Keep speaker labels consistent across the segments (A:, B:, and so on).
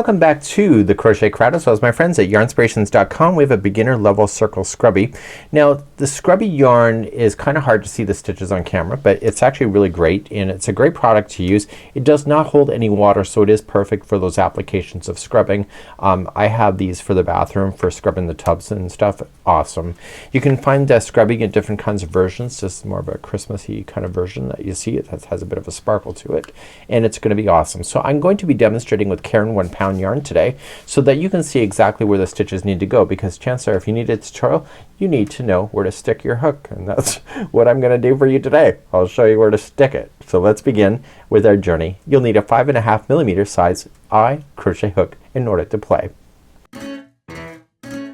A: Welcome back to the Crochet Crowd as well as my friends at yarnspirations.com. We have a beginner level circle scrubby. Now the scrubby yarn is kind of hard to see the stitches on camera, but it's actually really great and it's a great product to use. It does not hold any water, so it is perfect for those applications of scrubbing. I have these for the bathroom for scrubbing the tubs and stuff. Awesome. You can find scrubbing in different kinds of versions. This is more of a Christmassy kind of version that you see. It has a bit of a sparkle to it and it's going to be awesome. So I'm going to be demonstrating with Caron One Pound yarn today so that you can see exactly where the stitches need to go, because chances are if you need a tutorial you need to know where to stick your hook, and that's what I'm gonna do for you today. I'll show you where to stick it. So let's begin with our journey. You'll need a 5.5 millimeter size eye crochet hook in order to play.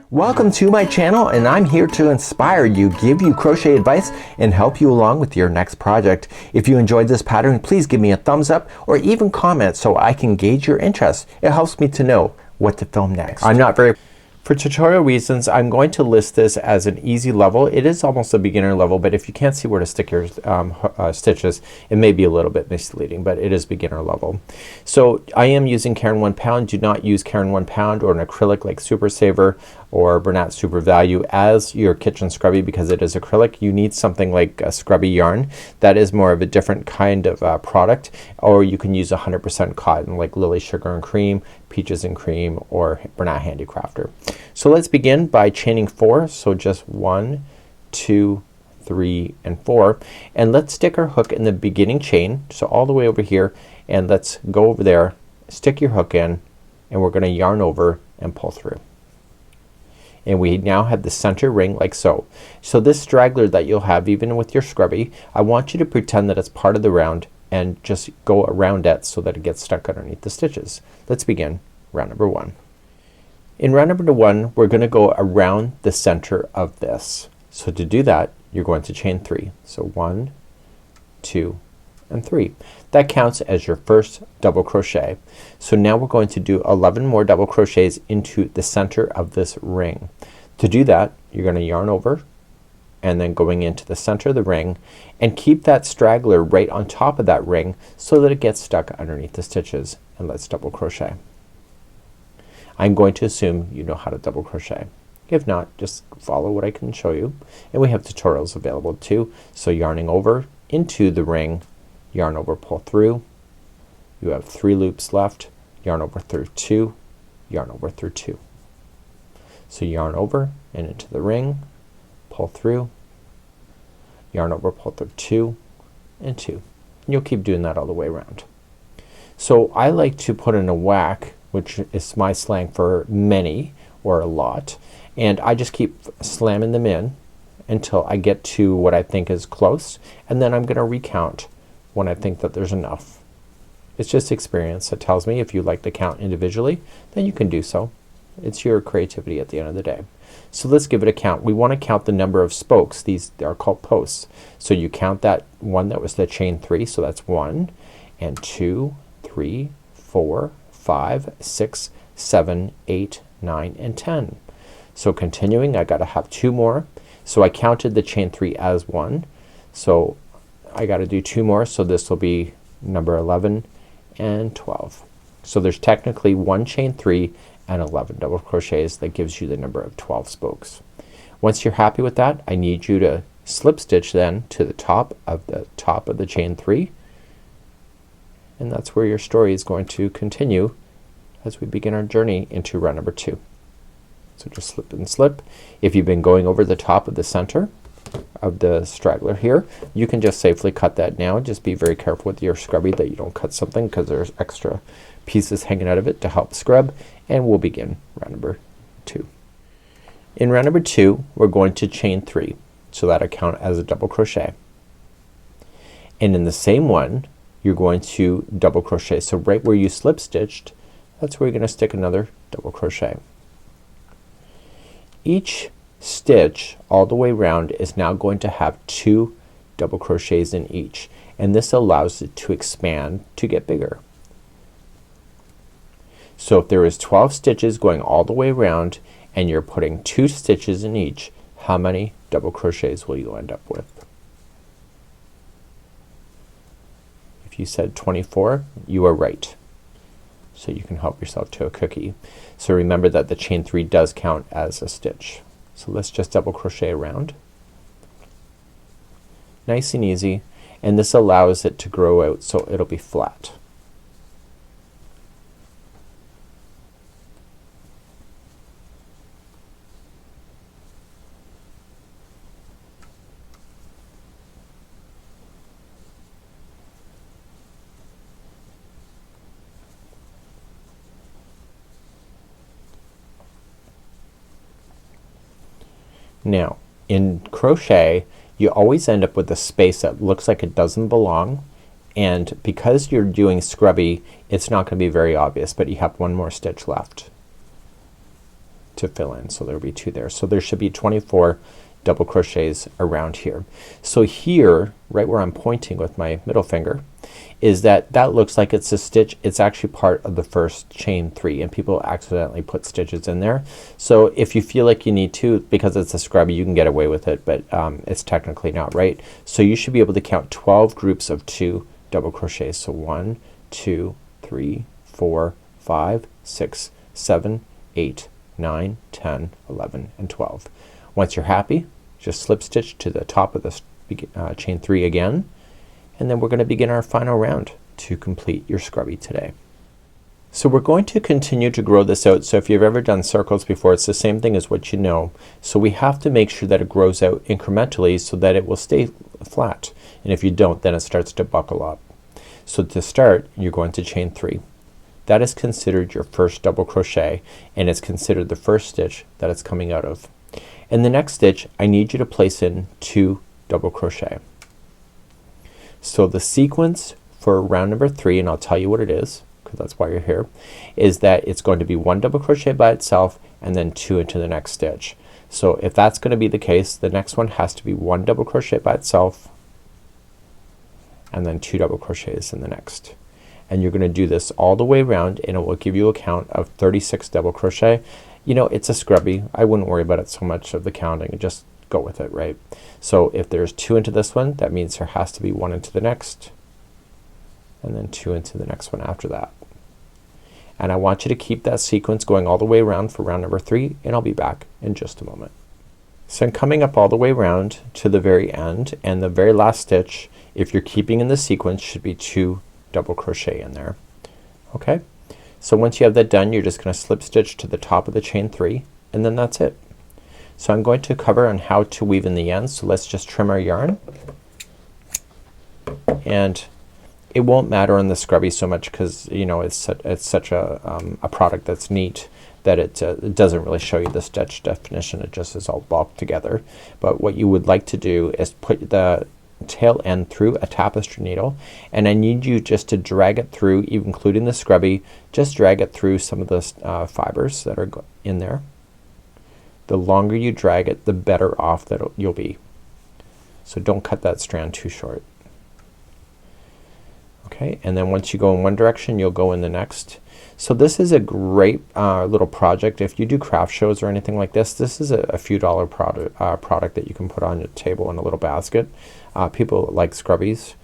A: Welcome to my channel, and I'm here to inspire you, give you crochet advice, and help you along with your next project. If you enjoyed this pattern, please give me a thumbs up or even comment so I can gauge your interest. It helps me to know what to film next. For tutorial reasons I'm going to list this as an easy level. It is almost a beginner level, but if you can't see where to stick your stitches it may be a little bit misleading, but it is beginner level. So I am using Caron One Pound. Do not use Caron One Pound or an acrylic like Super Saver or Bernat Super Value as your kitchen scrubby, because it is acrylic. You need something like a scrubby yarn that is more of a different kind of product, or you can use 100% cotton like Lily Sugar and Cream, Peaches and Cream, or Bernat Handicrafter. So let's begin by chaining 4. So just 1, 2, 3, and 4, and let's stick our hook in the beginning chain, so all the way over here, and let's go over there, stick your hook in, and we're gonna yarn over and pull through. And we now have the center ring like so. So this straggler that you'll have even with your scrubby, I want you to pretend that it's part of the round and just go around it so that it gets stuck underneath the stitches. Let's begin round number 1. In round number 1 we're gonna go around the center of this. So to do that you're going to chain 3. So 1, 2, and 3. That counts as your first double crochet. So now we're going to do 11 more double crochets into the center of this ring. To do that you're gonna yarn over and then going into the center of the ring, and keep that straggler right on top of that ring so that it gets stuck underneath the stitches, and let's double crochet. I'm going to assume you know how to double crochet. If not, just follow what I can show you, and we have tutorials available too. So yarning over into the ring, yarn over, pull through, you have 3 loops left, yarn over through 2, yarn over through 2. So yarn over and into the ring, pull through, yarn over, pull through 2 and 2. And you'll keep doing that all the way around. So I like to put in a whack, which is my slang for many or a lot, and I just keep slamming them in until I get to what I think is close, and then I'm gonna recount when I think that there's enough. It's just experience that tells me. If you like to count individually then you can do so. It's your creativity at the end of the day. So let's give it a count. We want to count the number of spokes. These are called posts. So you count that one that was the chain 3, so that's 1 and 2, 3, 4, 5, 6, 7, 8, 9, and 10. So continuing I gotta have 2 more. So I counted the chain 3 as 1. So I gotta do 2 more, so this will be number 11 and 12. So there's technically 1 chain 3 and 11 double crochets. That gives you the number of 12 spokes. Once you're happy with that I need you to slip stitch then to the top of the chain 3, and that's where your story is going to continue as we begin our journey into round number 2. So just slip and slip. If you've been going over the top of the center of the straggler here, you can just safely cut that now. Just be very careful with your scrubby that you don't cut something, because there's extra pieces hanging out of it to help scrub, and we'll begin round number 2. In round number 2 we're going to chain 3, so that'll count as a double crochet, and in the same one you're going to double crochet. So right where you slip stitched, that's where you're gonna stick another double crochet. Each stitch all the way around is now going to have 2 double crochets in each, and this allows it to expand to get bigger. So if there is 12 stitches going all the way around and you're putting 2 stitches in each, how many double crochets will you end up with? If you said 24, you are right. so you can help yourself to a cookie. So remember that the chain 3 does count as a stitch. So let's just double crochet around. Nice and easy, and this allows it to grow out so it'll be flat. Now in crochet you always end up with a space that looks like it doesn't belong, and because you're doing scrubby it's not gonna be very obvious, but you have one more stitch left to fill in. So there'll be 2 there. So there should be 24 double crochets around here. So here right where I'm pointing with my middle finger is that looks like it's a stitch. It's actually part of the first chain 3, and people accidentally put stitches in there. So if you feel like you need to, because it's a scrubby, you can get away with it, but it's technically not right. So you should be able to count 12 groups of 2 double crochets. So 1, 2, 3, 4, 5, 6, 7, 8, 9, 10, 11, and 12. Once you're happy, just slip stitch to the top of this chain 3 again, and then we're gonna begin our final round to complete your scrubby today. So we're going to continue to grow this out. So if you've ever done circles before, it's the same thing as what you know. So we have to make sure that it grows out incrementally so that it will stay flat, and if you don't, then it starts to buckle up. So to start, you're going to chain 3. That is considered your first double crochet, and it's considered the first stitch that it's coming out of. In the next stitch I need you to place in 2 double crochet. So the sequence for round number 3, and I'll tell you what it is because that's why you're here, is that it's going to be 1 double crochet by itself and then 2 into the next stitch. So if that's gonna be the case, the next one has to be 1 double crochet by itself and then 2 double crochets in the next. And you're gonna do this all the way around, and it will give you a count of 36 double crochet. You know, it's a scrubby. I wouldn't worry about it so much of the counting, just go with it, right? So if there's 2 into this one, that means there has to be 1 into the next, and then 2 into the next one after that. And I want you to keep that sequence going all the way around for round number 3, and I'll be back in just a moment. So I'm coming up all the way around to the very end, and the very last stitch, if you're keeping in the sequence, should be 2 double crochet in there. Okay? So once you have that done, you're just gonna slip stitch to the top of the chain 3, and then that's it. So I'm going to cover on how to weave in the ends. So let's just trim our yarn, and it won't matter on the scrubby so much because you know it's such a product that's neat that it doesn't really show you the stitch definition. It just is all bulked together. But what you would like to do is put the tail end through a tapestry needle, and I need you just to drag it through, even including the scrubby. Just drag it through some of the fibers that are in there. The longer you drag it, the better off that you'll be. So don't cut that strand too short. Okay, and then once you go in one direction, you'll go in the next. So this is a great little project. If you do craft shows or anything like this, this is a few dollar product that you can put on your table in a little basket. People like scrubbies.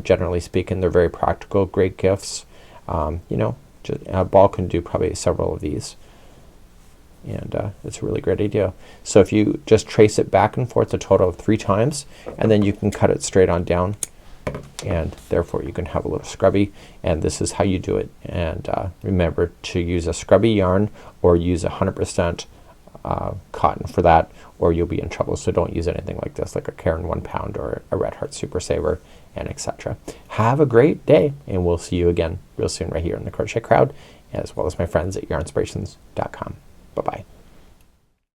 A: Generally speaking, they're very practical, great gifts. You know, a ball can do probably several of these, and it's a really great idea. So if you just trace it back and forth a total of 3 times, and then you can cut it straight on down, and therefore you can have a little scrubby, and this is how you do it. And remember to use a scrubby yarn or use 100% cotton for that, or you'll be in trouble. So don't use anything like this, like a Caron 1 Pound or a Red Heart Super Saver, and etc. Have a great day, and we'll see you again real soon right here in the Crochet Crowd, as well as my friends at yarnspirations.com. Bye-bye.